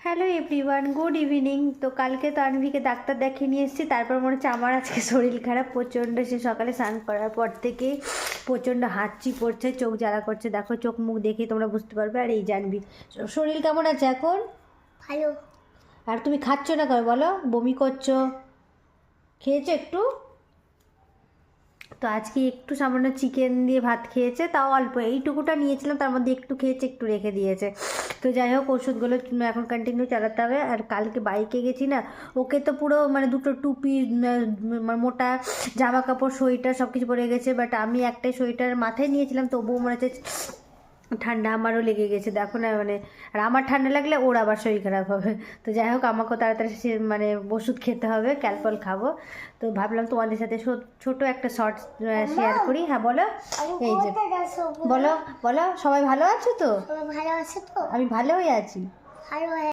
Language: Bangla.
Hello everyone, good evening. তো কালকে তানভীকে ডাক্তার দেখিয়ে নিয়ে এসেছি। তারপর মনে হচ্ছে আমার আজকে শরীর খারাপ প্রচণ্ড। সে সকালে স্নান করার পর থেকে প্রচণ্ড হাঁচি পড়ছে, চোখ জ্বালা করছে। দেখো চোখ মুখ দেখে তোমরা বুঝতে পারবে। আর এই জানবি শরীর কেমন আছে এখন? ভালো। আর তুমি খাচ্ছ না কেন বলো? বমি করছো, খেয়েছো একটু? তো আজকে একটু সামান্য চিকেন দিয়ে ভাত খেয়েছে, তাও অল্প, এইটুকুটা নিয়েছিলাম, তার মধ্যে একটু খেয়েছে, একটু রেখে দিয়েছে। তো যাই হোক, ওষুধগুলো এখন কন্টিনিউ চালাতে হবে। আর কালকে বাইকে গেছি না, ওকে তো পুরো মানে দুটো টুপি, মোটা জামা কাপড়, সোয়েটার সব কিছু পরে গেছে। বাট আমি একটাই সোয়েটার মাথায় নিয়েছিলাম, তবুও মনে হচ্ছে ঠান্ডা আমারও লেগে গেছে। দেখো না, মানে আর আমার ঠান্ডা লাগলে ওর আবার শরীর খারাপ হবে। তো যাই হোক, আমাকেও তাড়াতাড়ি মানে ওষুধ খেতে হবে, ক্যালপল খাবো। তো ভাবলাম তোমাদের সাথে ছোট একটা শর্ট শেয়ার করি। হ্যাঁ বলো। এই যে বলো বলো, সবাই ভালো আছো তো? ভালো আছে তো? আমি ভালোই আছি। ভালো